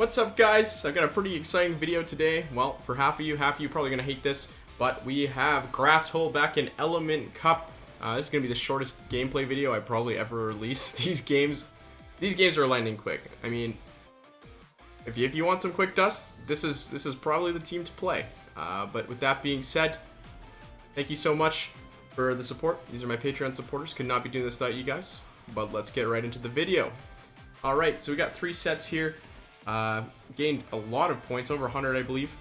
What's up, guys? I've got a pretty exciting video today. Well, for half of you probably gonna hate this, but we have GRASSHOLE back in Element Cup. This is gonna be the shortest gameplay video I probably ever release. These games are lightning quick. I mean, if you want some quick dust, this is probably the team to play. But with that being said, thank you so much for the support. These are my Patreon supporters. Could not be doing this without you guys. But let's get right into the video. All right, so we got 3 sets here. Gained a lot of points, over 100 I believe,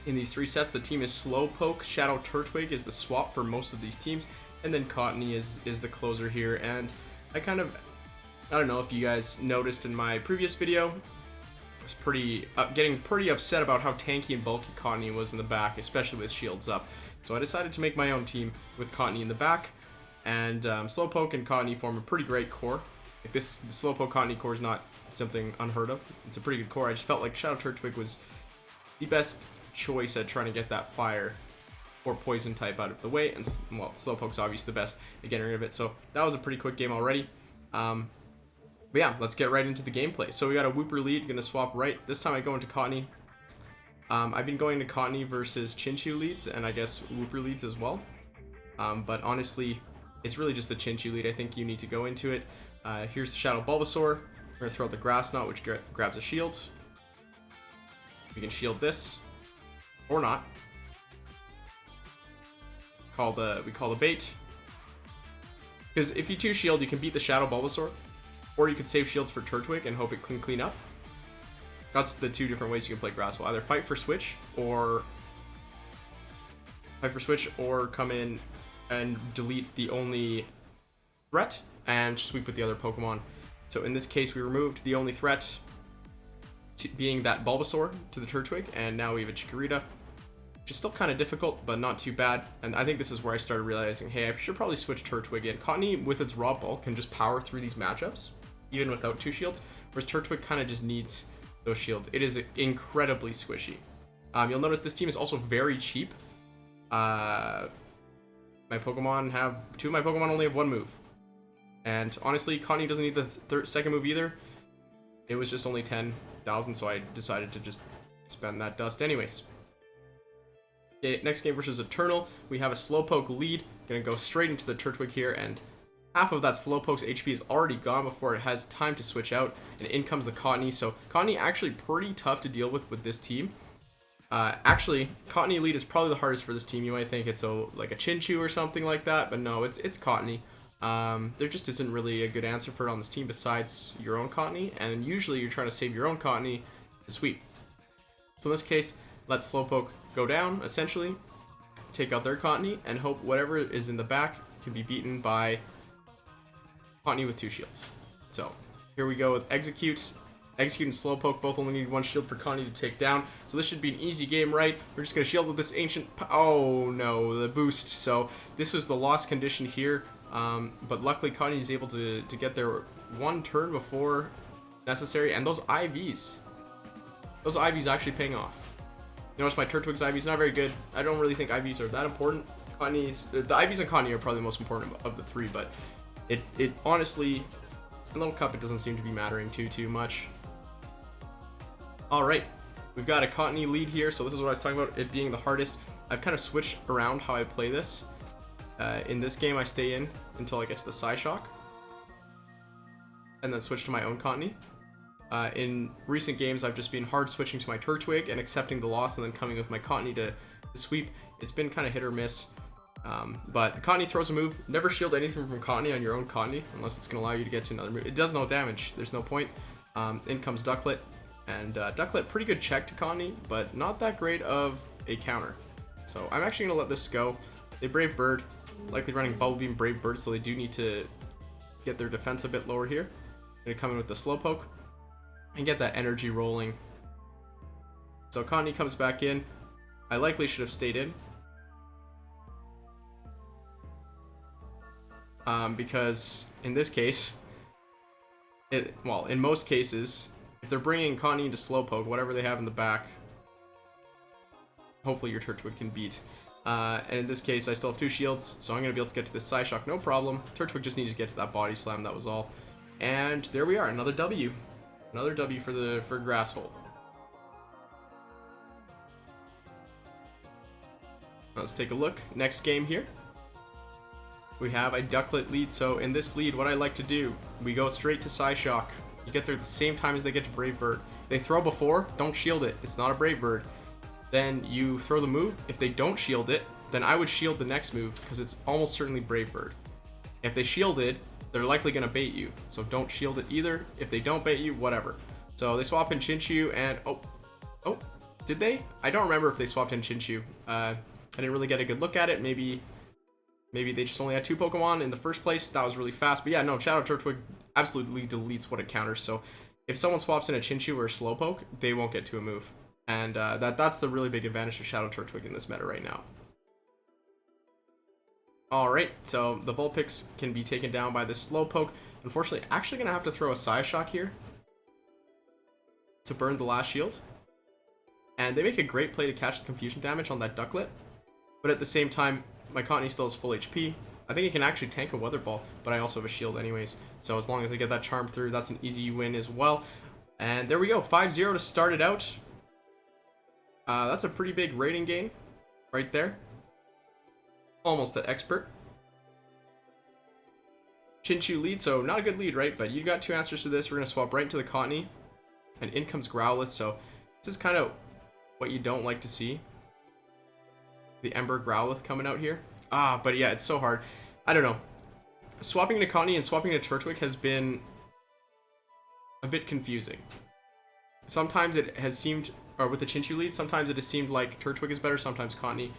in these 3 sets. The team is Slowpoke, Shadow Turtwig is the swap for most of these teams, and then Cottonee is the closer here. And I don't know if you guys noticed in my previous video, I was getting pretty upset about how tanky and bulky Cottonee was in the back, especially with shields up. So I decided to make my own team with Cottonee in the back, and Slowpoke and Cottonee form a pretty great core. Like the Slowpoke Cottonee core is not something unheard of. It's a pretty good core. I just felt like Shadow Turtwig was the best choice at trying to get that fire or poison type out of the way, and well, Slowpoke's obviously the best at getting rid of it. So that was a pretty quick game already. But yeah, let's get right into the gameplay. So we got a Wooper lead, gonna swap right. This time I go into Cottonee. I've been going to Cottonee versus Chinchou leads, and I guess Wooper leads as well. But honestly, it's really just the Chinchou lead I think you need to go into it. Here's the Shadow Bulbasaur. We're gonna throw out the Grass Knot, which grabs a shield. We can shield this, or not. We call the bait. Because if you 2-shield, you can beat the Shadow Bulbasaur, or you could save shields for Turtwig and hope it can clean up. That's the 2 different ways you can play GRASSHOLE. Either fight for switch, or come in and delete the only threat and sweep with the other Pokemon. So in this case, we removed the only threat being that Bulbasaur to the Turtwig, and now we have a Chikorita, which is still kind of difficult, but not too bad. And I think this is where I started realizing, hey, I should probably switch Turtwig in. Cottonee, with its raw bulk, can just power through these matchups, even without 2 shields, whereas Turtwig kind of just needs those shields. It is incredibly squishy. You'll notice this team is also very cheap. My Pokemon 2 of my Pokemon only have 1 move. And honestly, Cottonee doesn't need the second move either. It was just only 10,000, so I decided to just spend that dust anyways. Okay, next game versus Eternal. We have a Slowpoke lead. Gonna go straight into the Turtwig here, and half of that Slowpoke's HP is already gone before it has time to switch out, and in comes the Cottonee. So Cottonee actually pretty tough to deal with this team. Actually, Cottonee lead is probably the hardest for this team. You might think it's like a Chinchou or something like that, but no, it's Cottonee. There just isn't really a good answer for it on this team besides your own Cottonee, and usually you're trying to save your own Cottonee to sweep. So in this case, let Slowpoke go down, essentially, take out their Cottonee, and hope whatever is in the back can be beaten by Cottonee with 2 shields. So here we go with Execute. Execute and Slowpoke both only need 1 shield for Cottonee to take down, so this should be an easy game, right? We're just going to shield with this ancient... Oh no, the boost. So this was the lost condition here. But luckily Cottonee is able to get there 1 turn before necessary, and those IVs actually paying off. You notice my Turtwig's IV is not very good. I don't really think IVs are that important. The IVs and Cottonee are probably the most important of the 3, but it honestly, in Little Cup, it doesn't seem to be mattering too much. Alright, we've got a Cottonee lead here, so this is what I was talking about, it being the hardest. I've kind of switched around how I play this. In this game, I stay in until I get to the Psyshock, and then switch to my own Cottonee. In recent games, I've just been hard switching to my Turtwig and accepting the loss, and then coming with my Cottonee to sweep. It's been kind of hit or miss, but the Cottonee throws a move. Never shield anything from Cottonee on your own Cottonee unless it's going to allow you to get to another move. It does no damage. There's no point. In comes Ducklett, and Ducklett, pretty good check to Cottonee, but not that great of a counter. So I'm actually going to let this go. They Brave Bird. Likely running Bubble Beam, Brave Bird, so they do need to get their defense a bit lower here. Gonna come in with the Slowpoke and get that energy rolling. So Cottonee comes back in. I likely should have stayed in. Because in this case, in most cases, if they're bringing Cottonee into Slowpoke, whatever they have in the back, hopefully your Turtwig can beat. And in this case, I still have 2 shields, so I'm going to be able to get to this Psyshock, no problem. Turtwig just needed to get to that Body Slam, that was all. And there we are, another W. Another W for GRASSHOLE. Let's take a look. Next game here. We have a Ducklett lead. So in this lead, what I like to do, we go straight to Psyshock. You get there at the same time as they get to Brave Bird. They throw before, don't shield it. It's not a Brave Bird. Then you throw the move. If they don't shield it, then I would shield the next move because it's almost certainly Brave Bird. If they shielded, they're likely going to bait you. So don't shield it either. If they don't bait you, whatever. So they swap in Chinchou and... Oh, did they? I don't remember if they swapped in Chinchou. I didn't really get a good look at it. Maybe they just only had 2 Pokemon in the first place. That was really fast. But yeah, no, Shadow Turtwig absolutely deletes what it counters. So if someone swaps in a Chinchou or a Slowpoke, they won't get to a move. And that's the really big advantage of Shadow Turtwig in this meta right now. Alright, so the Vulpix can be taken down by the Slowpoke. Unfortunately, actually going to have to throw a Psyshock here to burn the last shield. And they make a great play to catch the confusion damage on that Ducklett. But at the same time, my Cottonee still has full HP. I think it can actually tank a Weather Ball, but I also have a shield anyways. So as long as I get that Charm through, that's an easy win as well. And there we go, 5-0 to start it out. That's a pretty big rating gain right there. Almost at Expert. Chinchou lead, so not a good lead, right? But you got 2 answers to this. We're going to swap right into the Cottonee. And in comes Growlithe, so this is kind of what you don't like to see. The Ember Growlithe coming out here. But yeah, it's so hard. I don't know. Swapping to Cottonee and swapping to Turtwig has been a bit confusing. Sometimes it has seemed, or with the Chinchou lead, sometimes it has seemed like Turtwig is better, sometimes Cottonee.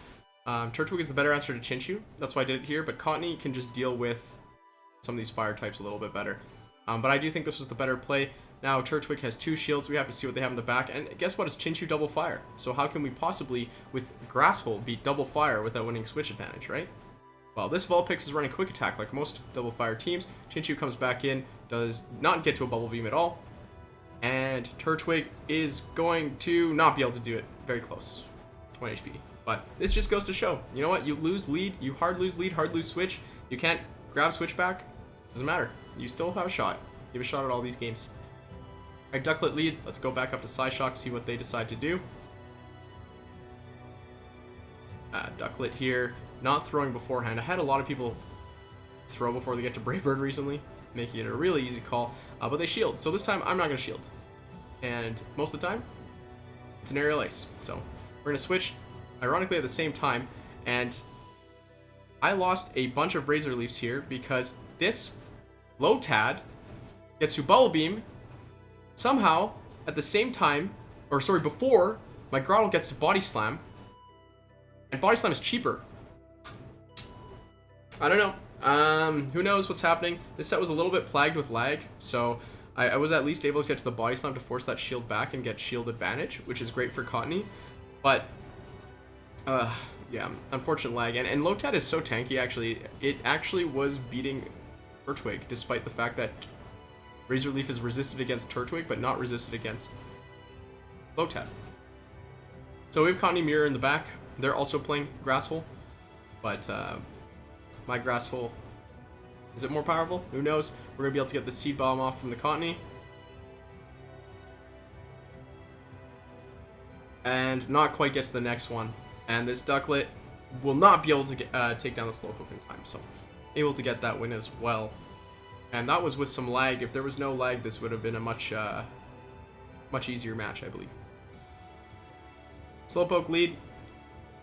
Turtwig is the better answer to Chinchou. That's why I did it here, but Cottonee can just deal with some of these fire types a little bit better. But I do think this was the better play. Now Turtwig has 2 shields. We have to see what they have in the back. And guess what? It's Chinchou double fire. So how can we possibly, with GRASSHOLE, beat double fire without winning switch advantage, right? Well, this Vulpix is running quick attack like most double fire teams. Chinchou comes back in, does not get to a bubble beam at all. And Turtwig is going to not be able to do it. Very close. 1 HP. But this just goes to show, you know what? You lose lead, you hard lose lead, hard lose switch. You can't grab switch back. Doesn't matter. You still have a shot. You have a shot at all these games. Alright, Ducklett lead. Let's go back up to Psyshock, see what they decide to do. Ducklett here, not throwing beforehand. I had a lot of people throw before they get to Brave Bird recently, making it a really easy call. But they shield. So this time, I'm not going to shield. And most of the time, it's an Aerial Ice. So we're going to switch, ironically, at the same time. And I lost a bunch of Razor Leafs here because this Lotad gets to Bubble Beam somehow at the same time, or sorry, before my Groudle gets to Body Slam. And Body Slam is cheaper. I don't know. Who knows what's happening? This set was a little bit plagued with lag, so I was at least able to get to the Body Slam to force that shield back and get shield advantage, which is great for Cottonee. But, yeah, unfortunate lag. And Lotad is so tanky, actually. It actually was beating Turtwig, despite the fact that Razor Leaf is resisted against Turtwig, but not resisted against Lotad. So we have Cottonee Mirror in the back. They're also playing GRASSHOLE, but my GRASSHOLE, is it more powerful? Who knows? We're going to be able to get the Seed Bomb off from the Cottonee. And not quite get to the next one. And this Ducklett will not be able to take down the Slowpoke in time, so able to get that win as well. And that was with some lag. If there was no lag, this would have been a much easier match, I believe. Slowpoke lead.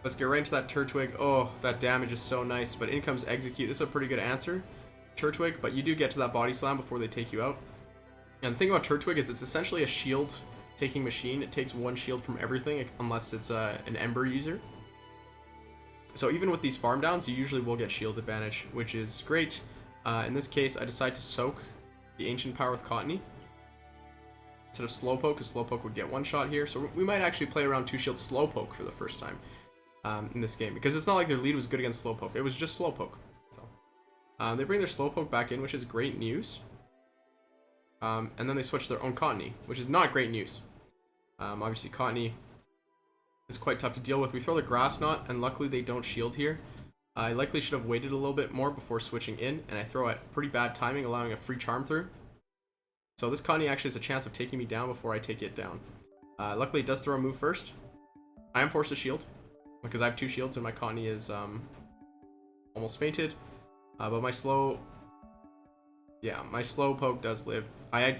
Let's get right into that Turtwig. Oh, that damage is so nice. But in comes Execute. This is a pretty good answer, Turtwig. But you do get to that Body Slam before they take you out. And the thing about Turtwig is it's essentially a shield-taking machine. It takes 1 shield from everything, unless it's an Ember user. So even with these farm downs, you usually will get shield advantage, which is great. In this case, I decide to soak the Ancient Power with Cottonee instead of Slowpoke, because Slowpoke would get 1 shot here. So we might actually play around 2-shield Slowpoke for the first time in this game, because it's not like their lead was good against Slowpoke. It was just Slowpoke. So they bring their Slowpoke back in, which is great news. And then they switch their own Cottonee, which is not great news. Obviously, Cottonee is quite tough to deal with. We throw the Grass Knot, and luckily they don't shield here. I likely should have waited a little bit more before switching in, and I throw at pretty bad timing, allowing a free Charm through. So this Cottonee actually has a chance of taking me down before I take it down. Luckily, it does throw a move first. I am forced to shield because I have 2 shields and my Cottonee is almost fainted. But my Slowpoke does live. Yeah,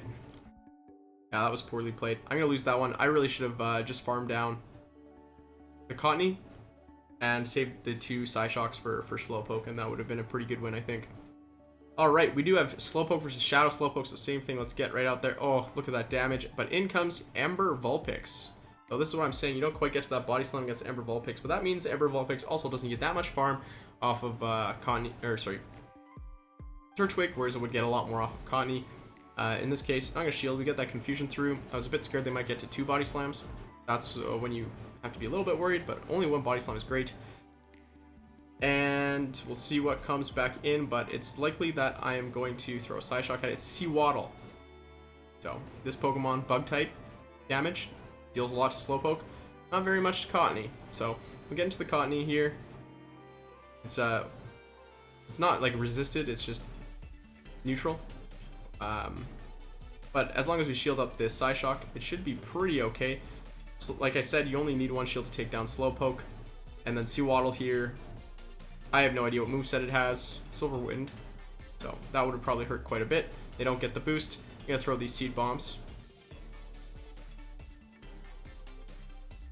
that was poorly played. I'm gonna lose that one. I really should have just farmed down the Cottonee and saved the 2 Psyshocks for Slowpoke, and that would have been a pretty good win, I think. Alright, we do have Slowpoke versus Shadow Slowpoke, so same thing. Let's get right out there. Oh, look at that damage. But in comes Ember Vulpix. So this is what I'm saying. You don't quite get to that body slam against Ember Vulpix, but that means Ember Vulpix also doesn't get that much farm off of Turtwig, whereas it would get a lot more off of Cottonee. In this case, I'm going to shield. We get that confusion through. I was a bit scared they might get to 2 body slams. That's when you have to be a little bit worried, but only 1 body slam is great. And we'll see what comes back in, but it's likely that I am going to throw a Psyshock at it. It's Seawaddle. So, this Pokemon, bug type, damage, deals a lot to Slowpoke, not very much to Cottonee. So, we'll get into the Cottonee here. It's not like resisted, it's just neutral. But as long as we shield up this Psyshock, it should be pretty okay. So, like I said, you only need 1 shield to take down Slowpoke. And then Seawaddle here, I have no idea what moveset it has. Silver Wind. So that would have probably hurt quite a bit. They don't get the boost. I'm going to throw these Seed Bombs,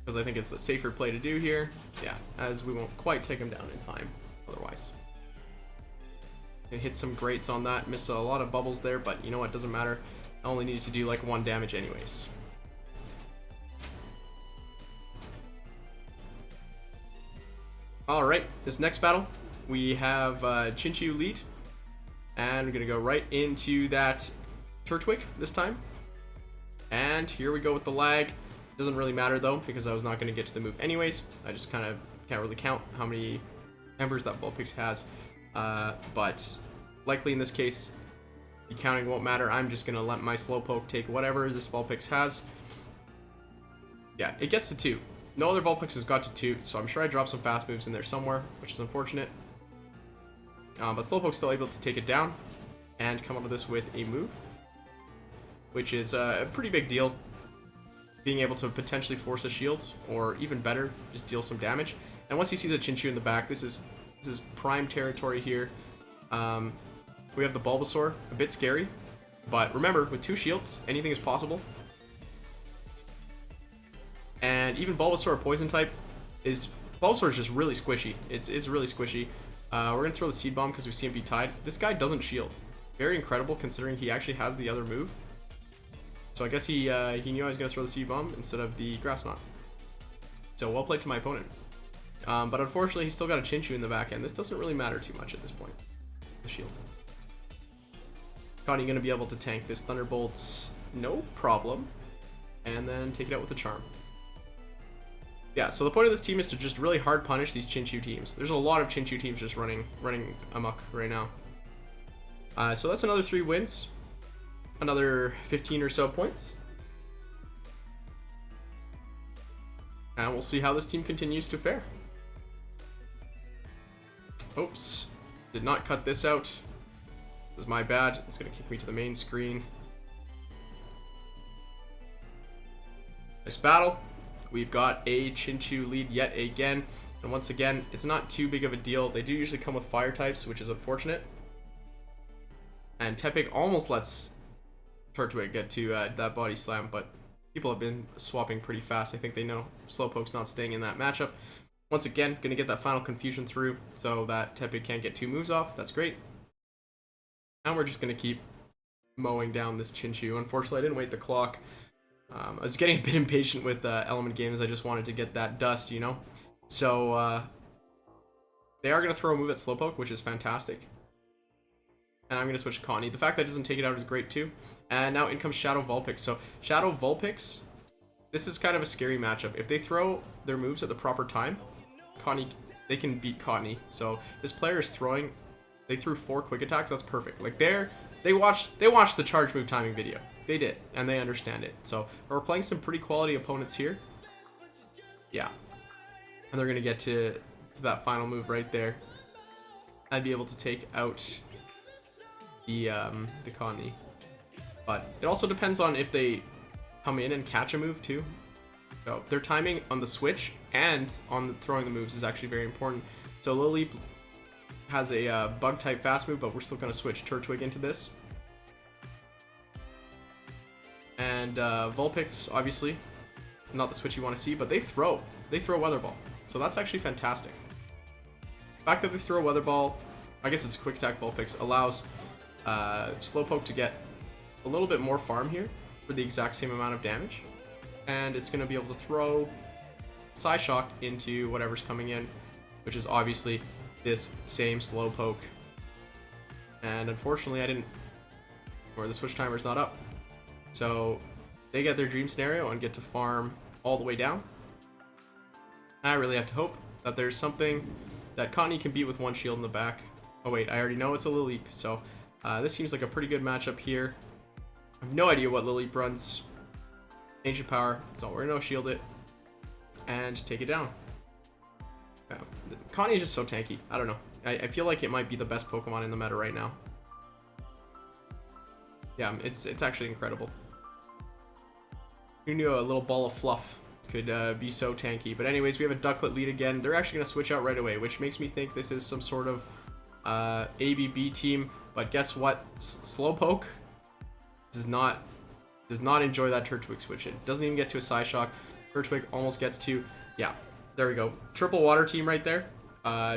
because I think it's the safer play to do here. Yeah, as we won't quite take them down in time otherwise. Gonna hit some grates on that. Miss a lot of bubbles there, but you know what? Doesn't matter. I only needed to do like 1 damage anyways. Alright, this next battle, we have Chinchou lead, and we're going to go right into that Turtwig this time. And here we go with the lag. Doesn't really matter though, because I was not going to get to the move anyways. I just kind of can't really count how many embers that Vulpix has. But likely in this case, the counting won't matter. I'm just going to let my Slowpoke take whatever this Vulpix has. Yeah, it gets to 2. No other Vulpix has got to 2, so I'm sure I dropped some fast moves in there somewhere, which is unfortunate. But Slowpoke's still able to take it down and come up with this with a move, which is a pretty big deal. Being able to potentially force a shield, or even better, just deal some damage. And once you see the Chinchou in the back, this is prime territory here. We have the Bulbasaur, a bit scary, but remember, with 2 shields, anything is possible. And even Bulbasaur Poison type Bulbasaur is just really squishy. It's really squishy. We're gonna throw the Seed Bomb because we see him be tied. This guy doesn't shield. Very incredible considering he actually has the other move. So I guess he knew I was gonna throw the Seed Bomb instead of the Grass Knot. So well played to my opponent. But unfortunately, he's still got a Chinchou in the back end. This doesn't really matter too much at this point. The shield. Cottonee gonna be able to tank this Thunderbolts, no problem, and then take it out with a Charm. Yeah, so the point of this team is to just really hard punish these Chinchou teams. There's a lot of Chinchou teams just running amok right now. So that's another 3 wins. Another 15 or so points. And we'll see how this team continues to fare. Oops. Did not cut this out. This is my bad. It's going to kick me to the main screen. Nice battle. We've got a Chinchou lead yet again. And once again, it's not too big of a deal. They do usually come with fire types, which is unfortunate. And Tepig almost lets Turtwig get to that body slam, but people have been swapping pretty fast. I think they know Slowpoke's not staying in that matchup. Once again, going to get that final confusion through so that Tepig can't get 2 moves off. That's great. And we're just going to keep mowing down this Chinchou. Unfortunately, I didn't wait the clock. I was getting a bit impatient with Element Games. I just wanted to get that dust, you know? So, they are going to throw a move at Slowpoke, which is fantastic. And I'm going to switch to Cottonee. The fact that it doesn't take it out is great, too. And now in comes Shadow Vulpix. So, Shadow Vulpix, this is kind of a scary matchup. If they throw their moves at the proper time, Cottonee, they can beat Cottonee. So, this player is throwing... They threw 4 quick attacks. That's perfect. Like, they watched the charge move timing video. They did, and they understand it. So we're playing some pretty quality opponents here. Yeah, and they're gonna get to that final move right there. I'd be able to take out the Cottonee. But it also depends on if they come in and catch a move too. So their timing on the switch and on the throwing the moves is actually very important. So Lileep has a bug type fast move, but we're still going to switch Turtwig into this. And Vulpix, obviously, not the switch you want to see, but they throw Weather Ball. So that's actually fantastic. The fact that they throw Weather Ball, I guess it's Quick Attack Vulpix, allows Slowpoke to get a little bit more farm here for the exact same amount of damage. And it's going to be able to throw Psyshock into whatever's coming in, which is obviously this same Slowpoke. And unfortunately, the switch timer's not up. So they get their dream scenario and get to farm all the way down. And I really have to hope that there's something that Cottonee can beat with one shield in the back. Oh wait, I already know it's a Lileep, so this seems like a pretty good matchup here. I have no idea what Lileep runs. Ancient Power, so we're gonna shield it and take it down. Yeah. Cottonee is just so tanky. I don't know. I feel like it might be the best Pokemon in the meta right now. Yeah, it's actually incredible. Who knew a little ball of fluff could be so tanky? But anyways, we have a Ducklett lead again. They're actually gonna switch out right away, which makes me think this is some sort of ABB team. But guess what? Slowpoke does not enjoy that Turtwig switch. It doesn't even get to a Psyshock. Turtwig almost gets to, yeah, there we go. Triple water team right there.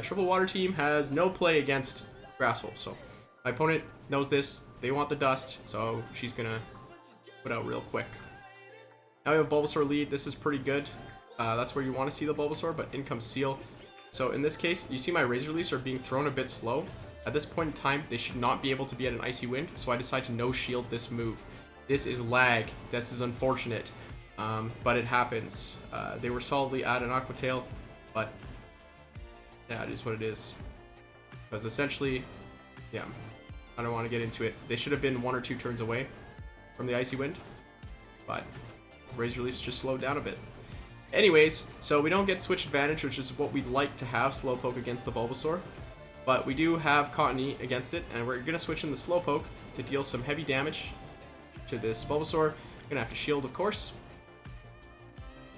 Triple water team has no play against GRASSHOLE. So my opponent knows this. They want the dust, so she's gonna put out real quick. Now we have Bulbasaur lead. This is pretty good. That's where you want to see the Bulbasaur, but in comes Seal. So in this case, you see my Razor Leafs are being thrown a bit slow. At this point in time, they should not be able to be at an Icy Wind, so I decide to no-shield this move. This is lag. This is unfortunate, but it happens. They were solidly at an Aqua Tail, but yeah, it is what it is. Because essentially, yeah, I don't want to get into it. They should have been 1 or 2 turns away from the Icy Wind, but Razor Leafs just slowed down a bit. Anyways, so we don't get switch advantage, which is what we'd like to have Slowpoke against the Bulbasaur. But we do have Cottonee against it, and we're going to switch in the Slowpoke to deal some heavy damage to this Bulbasaur. Gonna have to shield, of course.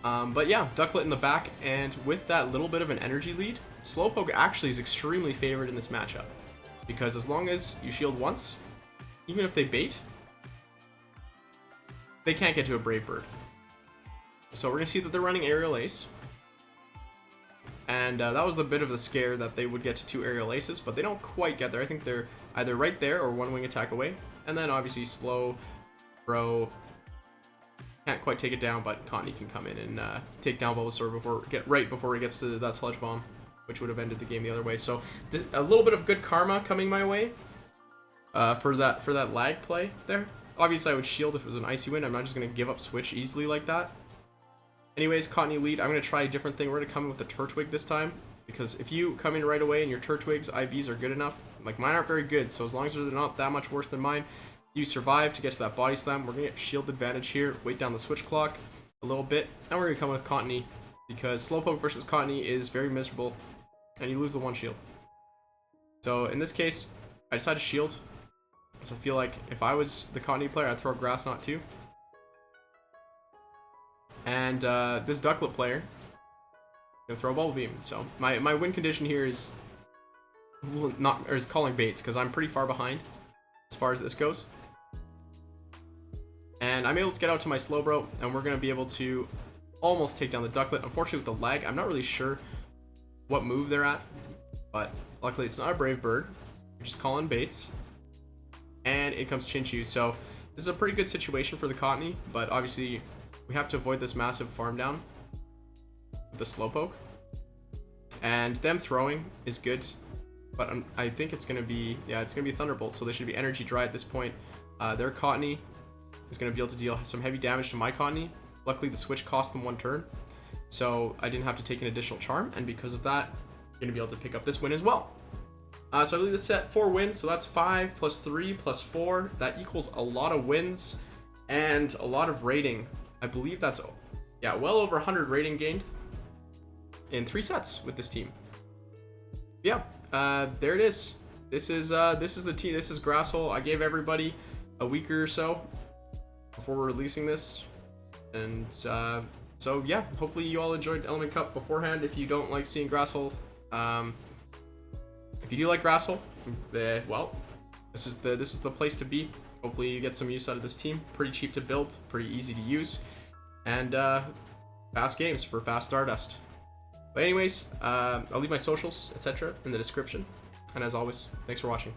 But yeah, Ducklett in the back, and with that little bit of an energy lead, Slowpoke actually is extremely favored in this matchup. Because as long as you shield once, even if they bait, they can't get to a Brave Bird. So we're gonna see that they're running Aerial Ace. And that was the bit of the scare that they would get to 2 Aerial Aces, but they don't quite get there. I think they're either right there or 1 wing attack away. And then obviously Slow, Bro, can't quite take it down, but Cottonee can come in and take down Bulbasaur right before it gets to that Sludge Bomb, which would have ended the game the other way. So a little bit of good karma coming my way for that lag play there. Obviously I would shield if it was an Icy Wind. I'm not just going to give up switch easily like that. Anyways, Cottonee lead. I'm going to try a different thing. We're going to come in with the Turtwig this time, because if you come in right away and your Turtwig's IVs are good enough, like mine aren't very good, so as long as they're not that much worse than mine, you survive to get to that Body Slam. We're going to get shield advantage here, wait down the switch clock a little bit, and we're going to come with Cottonee, because Slowpoke versus Cottonee is very miserable, and you lose the 1 shield. So in this case, I decided to shield, because I feel like if I was the Cottonee player, I'd throw a Grass Knot too. And this Ducklett player gonna throw a Bubble Beam. So my win condition here is calling baits, because I'm pretty far behind as far as this goes. And I'm able to get out to my Slowbro, and we're gonna be able to almost take down the Ducklett. Unfortunately, with the lag, I'm not really sure what move they're at, but luckily it's not a Brave Bird. We're just calling baits, and it comes Chinchou. So this is a pretty good situation for the Cottonee, but obviously we have to avoid this massive farm down with the Slowpoke. And them throwing is good, but I think it's going to be, yeah, it's going to be Thunderbolt, so they should be energy dry at this point. Their Cottonee is going to be able to deal some heavy damage to my Cottonee. Luckily, the switch cost them 1 turn, so I didn't have to take an additional charm, and because of that, I'm going to be able to pick up this win as well. So I believe this set 4 wins, so that's 5 plus 3 plus 4. That equals a lot of wins and a lot of rating. I believe that's, yeah, well over 100 rating gained in 3 sets with this team. Yeah, there it is. This is the team. This is GRASSHOLE. I gave everybody a week or so before we're releasing this. And so yeah, hopefully you all enjoyed Element Cup beforehand. If you don't like seeing GRASSHOLE, if you do like GRASSHOLE, well, this is the place to be. Hopefully you get some use out of this team. Pretty cheap to build, pretty easy to use, and fast games for fast Stardust. But anyways, I'll leave my socials, etc. in the description. And as always, thanks for watching.